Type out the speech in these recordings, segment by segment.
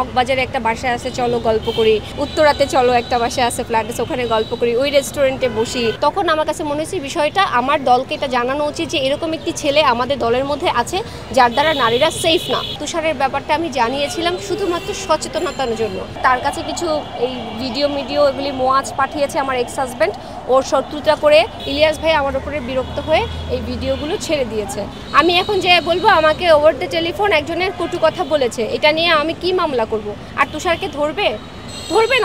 মগবাজারে একটা বাসায় আছে, চলো গল্প করি। উত্তরাতে চলো একটা বাসায় আছে, ফ্ল্যাট আছে, ওখানে গল্প করি। ওই রেস্টুরেন্টে বসি। তখন আমার কাছে মনে হয়েছে বিষয়টা আমার দলকে এটা জানানো উচিত যে এরকম একটি ছেলে আমাদের দলের মধ্যে আছে যার দ্বারা নারীরা সেফ না। তুষারের ব্যাপারটা আমি জানিয়েছিলাম শুধুমাত্র সচেতনতার জন্য। তার কাছে কিছু এই ভিডিও এগুলি মোয়াজ পাঠিয়েছে আমার এক্স হাজব্যান্ড, ওর শত্রুতা করে ইলিয়াস ভাই আমার উপরে বিরক্ত হয়ে এই ভিডিওগুলো ছেড়ে দিয়েছে। আমি এখন যে বলবো আমাকে ওভার দ্য টেলিফোন একজনের কটু কথা বলেছে, এটা নিয়ে আমি কি মামলা করব? আর তুষারকে ধরবে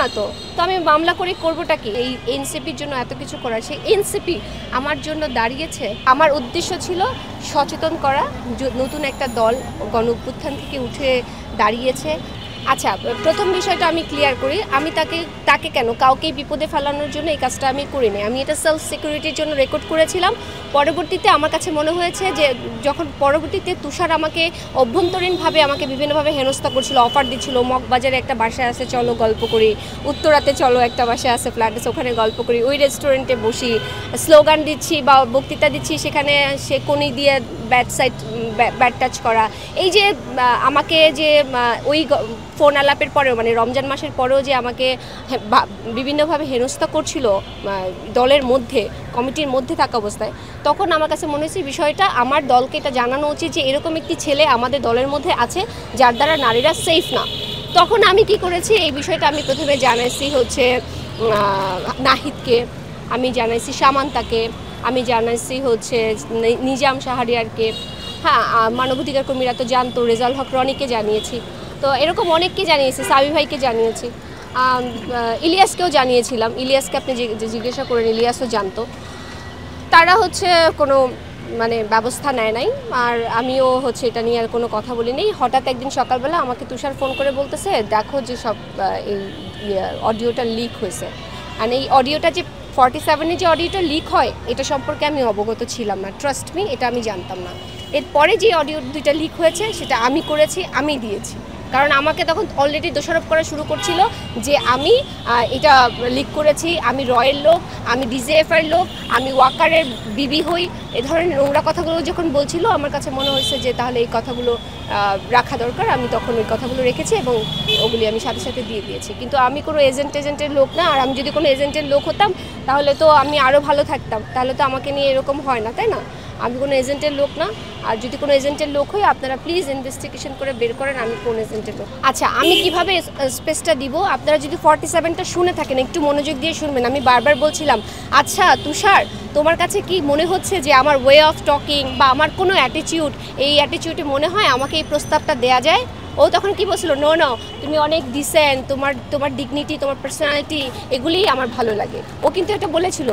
না তো আমি মামলা করে করবোটা কি? এই এনসিপির জন্য এত কিছু করার, সেই এনসিপি আমার জন্য দাঁড়িয়েছে। আমার উদ্দেশ্য ছিল সচেতন করা, নতুন একটা দল গণ অভ্যুত্থান থেকে উঠে দাঁড়িয়েছে। আচ্ছা, প্রথম বিষয়টা আমি ক্লিয়ার করি, আমি তাকে কেন কাউকেই বিপদে ফেলানোর জন্য এই কাজটা আমি করিনি। আমি এটা সেলফ সিকিউরিটির জন্য রেকর্ড করেছিলাম। পরবর্তীতে আমার কাছে মনে হয়েছে যে যখন পরবর্তীতে তুষার আমাকে অভ্যন্তরীণভাবে আমাকে বিভিন্নভাবে হেনস্থা করছিল, অফার দিচ্ছিল, মগবাজারে একটা বাসায় আছে, চলো গল্প করি। উত্তরাতে চলো একটা বাসায় আছে, ফ্ল্যাট আছে, ওখানে গল্প করি। ওই রেস্টুরেন্টে বসি, স্লোগান দিচ্ছি বা বক্তৃতা দিচ্ছি, সেখানে সে কোনি দিয়ে ব্যাড টাচ করা। এই যে আমাকে যে ওই ফোন আলাপের পরেও, মানে রমজান মাসের পরেও যে আমাকে বিভিন্নভাবে হেনস্থা করছিল দলের মধ্যে, কমিটির মধ্যে থাকা অবস্থায়, তখন আমার কাছে মনে হয়েছে বিষয়টা আমার দলকে এটা জানানো উচিত যে এরকম একটি ছেলে আমাদের দলের মধ্যে আছে যার দ্বারা নারীরা সেফ না। তখন আমি কি করেছি, এই বিষয়টা আমি প্রথমে জানাইছি হচ্ছে নাহিদকে, আমি জানাইছি সামান্তাকে, আমি জানাইছি হচ্ছে নিজাম শাহরিয়ারকে, হ্যাঁ মানবাধিকার কর্মীরা তো জানতো, রেজাল হক রনিকে জানিয়েছি, তো এরকম অনেককে জানিয়েছি, সাবি ভাইকে জানিয়েছি, ইলিয়াসকেও জানিয়েছিলাম। ইলিয়াসকে আপনি জিজ্ঞাসা করেন, ইলিয়াসও জানতো। তারা হচ্ছে কোনো মানে ব্যবস্থা নেয় নাই, আর আমিও হচ্ছে এটা নিয়ে আর কোনো কথা বলিনি। হঠাৎ একদিন সকালবেলা আমাকে তুষার ফোন করে বলতেছে, দেখো যে সব এই অডিওটা লিক হয়েছে। আর এই অডিওটা যে 47-এ যে অডিওটা লিক হয়, এটা সম্পর্কে আমি অবগত ছিলাম না, ট্রাস্ট মি, এটা আমি জানতাম না। এরপরে যে অডিও দুইটা লিক হয়েছে সেটা আমি করেছি, আমি দিয়েছি, কারণ আমাকে তখন অলরেডি দোষারোপ করা শুরু করছিল যে আমি এটা লিক করেছি, আমি রয়ের লোক, আমি ডিজিএফআর লোক, আমি ওয়াকারের বিবি হই, এ ধরনের নোংরা কথাগুলো যখন বলছিল, আমার কাছে মনে হয়েছে যে তাহলে এই কথাগুলো রাখা দরকার। আমি তখন ওই কথাগুলো রেখেছি এবং ওগুলি আমি সাথে সাথে দিয়ে দিয়েছি। কিন্তু আমি কোনো এজেন্টের লোক না, আর আমি যদি কোনো এজেন্টের লোক হতাম তাহলে তো আমি আরও ভালো থাকতাম, তাহলে তো আমাকে নিয়ে এরকম হয় না, তাই না? আমি কোনো এজেন্টের লোক না। আর যদি কোনো এজেন্টের লোক হই, আপনারা প্লিজ ইনভেস্টিগেশন করে বের করেন আমি কোন এজেন্টের লোক। আচ্ছা, আমি কিভাবে স্পেসটা দিব, আপনারা যদি 47টা শুনে থাকেন একটু মনোযোগ দিয়ে শুনবেন। আমি বারবার বলছিলাম, আচ্ছা তুষার, তোমার কাছে কি মনে হচ্ছে যে আমার ওয়ে অফ টকিং বা আমার কোনো অ্যাটিটিউড, এই অ্যাটিটিউডে মনে হয় আমাকে এই প্রস্তাবটা দেয়া যায়? ও তখন কি বলছিল, নো তুমি অনেক ডিসেন্ট, তোমার ডিগনিটি, তোমার পার্সোনালিটি, এগুলিই আমার ভালো লাগে। ও কিন্তু এটা বলেছিল,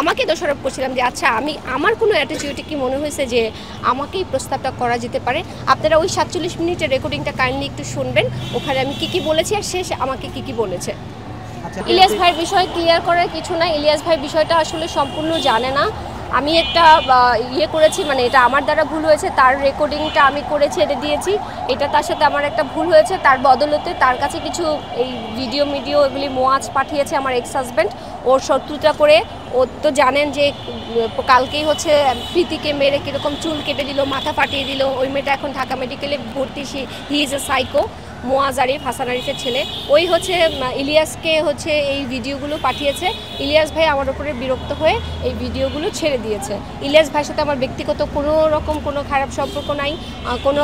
আমাকে দোষারোপ করছিলাম যে আচ্ছা আমার কোনো অ্যাটিটিউডে কি মনে হয়েছে যে আমাকেই প্রস্তাবটা করা যেতে পারে। আপনারা ওই 47 মিনিটের রেকর্ডিংটা কাইন্ডলি একটু শুনবেন, ওখানে আমি কি বলেছি আর শেষ আমাকে কি বলেছে। ইলিয়াস ভাইয়ের বিষয় ক্লিয়ার করার কিছু না, ইলিয়াস ভাই বিষয়টা আসলে সম্পূর্ণ জানে না। আমি একটা করেছি, মানে এটা আমার দ্বারা ভুল হয়েছে, তার রেকর্ডিংটা আমি করে ছেড়ে দিয়েছি, এটা তার সাথে আমার একটা ভুল হয়েছে। তার বদলতে তার কাছে কিছু এই ভিডিও এগুলি মোয়াজ পাঠিয়েছে আমার এক্স হাজব্যান্ড, ওর শত্রুতা করে। ও তো জানেন যে কালকেই হচ্ছে প্রীতিকে মেরে কীরকম চুল কেটে দিল, মাথা ফাটিয়ে দিল। ওই মেয়েটা এখন ঢাকা মেডিকেলে ভর্তি, he is a psycho. Muaz Arif, Hasan আরিফের ছেলে, ওই হচ্ছে ইলিয়াসকে হচ্ছে এই ভিডিওগুলো পাঠিয়েছে। ইলিয়াস ভাই আমার উপরে বিরক্ত হয়ে এই ভিডিওগুলো ছেড়ে দিয়েছে। ইলিয়াস ভাইয়ের সাথে আমার ব্যক্তিগত কোনো খারাপ সম্পর্ক নাই, কোনো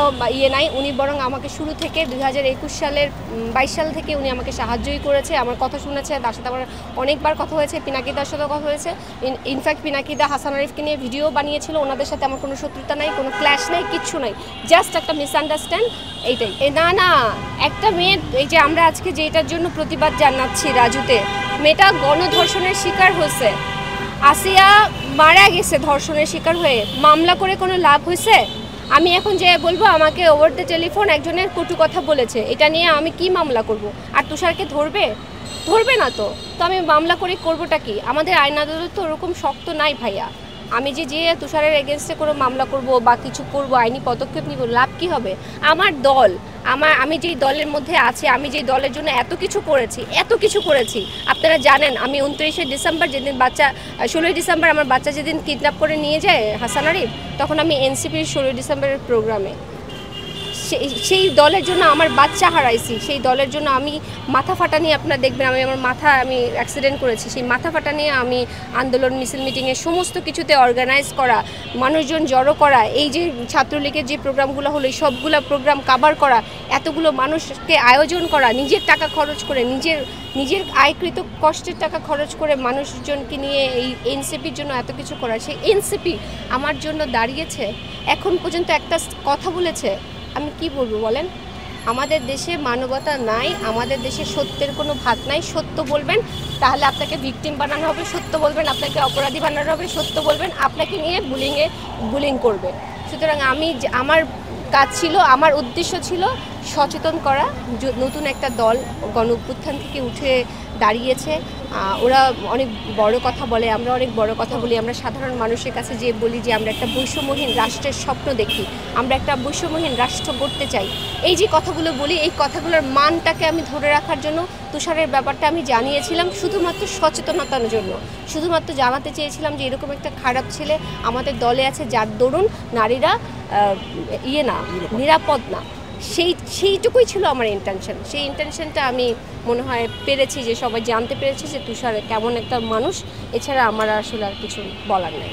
নাই। উনি বরং আমাকে শুরু থেকে 2021 সালের 22 সাল থেকে উনি আমাকে সাহায্যই করেছে, আমার কথা শুনেছে। তার সাথে আমার অনেকবার কথা হয়েছে, পিনাকিদার সাথে কথা হয়েছে। ইনফ্যাক্ট পিনাকিদা হাসান আরিফকে নিয়ে ভিডিও বানিয়েছিল। ওনাদের সাথে আমার কোনো শত্রুতা নাই, কোনো ক্ল্যাশ নাই, কিচ্ছু নাই, জাস্ট একটা মিসআন্ডারস্ট্যান্ড, এইটাই। না একটা মেয়ে, এই যে আমরা আজকে যেটার জন্য প্রতিবাদ জানাচ্ছি, রাজুতে মেয়েটা গণধর্ষণের শিকার হয়েছে, আসিয়া মারা গেছে ধর্ষণের শিকার হয়ে, মামলা করে কোনো লাভ হয়েছে? আমি এখন যে বলবো আমাকে ওভার দ্য টেলিফোন একজনের কটু কথা বলেছে, এটা নিয়ে আমি কি মামলা করব? আর তুষারকে ধরবে না তো আমি মামলা করে করবোটা কি? আমাদের আইন আদালত তো ওরকম শক্ত নাই ভাইয়া। আমি যে তুষারের এগেনস্টে কোনো মামলা করব বা কিছু করব, আইনি পদক্ষেপ নিব, লাভ কি হবে? আমার দল, আমি যেই দলের মধ্যে আছি, আমি যেই দলের জন্য এত কিছু করেছি, আপনারা জানেন। আমি 29শে ডিসেম্বর যেদিন 16ই ডিসেম্বর আমার বাচ্চা যেদিন কিডন্যাপ করে নিয়ে যায় হাসান আরিফ, তখন আমি এনসিপির 16 ডিসেম্বরের প্রোগ্রামে সেই দলের জন্য আমার বাচ্চা হারাইছি, সেই দলের জন্য আমি মাথা ফাটা নিয়ে, আপনারা দেখবেন আমি অ্যাক্সিডেন্ট করেছি, সেই মাথা ফাটা নিয়ে আমি আন্দোলন মিছিল মিটিংয়ে সমস্ত কিছুতে অর্গানাইজ করা, মানুষজন জড়ো করা, এই যে ছাত্রলীগের যে প্রোগ্রামগুলো হলো এই সবগুলো প্রোগ্রাম কাভার করা, এতগুলো মানুষকে আয়োজন করা, নিজের টাকা খরচ করে, নিজের আয়কৃত কষ্টের টাকা খরচ করে মানুষজনকে নিয়ে এই এনসিপির জন্য এত কিছু করা, সেই এনসিপি আমার জন্য দাঁড়িয়েছে, এখন পর্যন্ত একটা কথা বলেছে। আমি কি বলবো বলেন? আমাদের দেশে মানবতা নাই, আমাদের দেশে সত্যের কোনো ভাত নাই। সত্য বলবেন তাহলে আপনাকে ভিকটিম বানানো হবে, সত্য বলবেন আপনাকে অপরাধী বানানো হবে, সত্য বলবেন আপনাকে নিয়ে বুলিং করবে। সুতরাং আমার কাজ ছিল, আমার উদ্দেশ্য ছিল সচেতন করা। নতুন একটা দল গণ অভ্যুত্থান থেকে উঠে দাঁড়িয়েছে, ওরা অনেক বড় কথা বলে, আমরা অনেক বড় কথা বলি, আমরা সাধারণ মানুষের কাছে যে বলি যে আমরা একটা বৈষম্যহীন রাষ্ট্রের স্বপ্ন দেখি, আমরা একটা বৈষম্যহীন রাষ্ট্র গড়তে চাই। এই যে কথাগুলো বলি, এই কথাগুলোর মানটাকে আমি ধরে রাখার জন্য তুষারের ব্যাপারটা আমি জানিয়েছিলাম শুধুমাত্র সচেতনতার জন্য, শুধুমাত্র জানাতে চেয়েছিলাম যে এরকম একটা খারাপ ছেলে আমাদের দলে আছে যার দরুন নারীরা নিরাপদ না। সেইটুকুই ছিল আমার ইন্টেনশন। সেই ইন্টেনশনটা আমি মনে হয় পেরেছি, যে সবাই জানতে পেরেছে যে তুষার কেমন একটা মানুষ। এছাড়া আমার আসলে আর কিছু বলার নেই।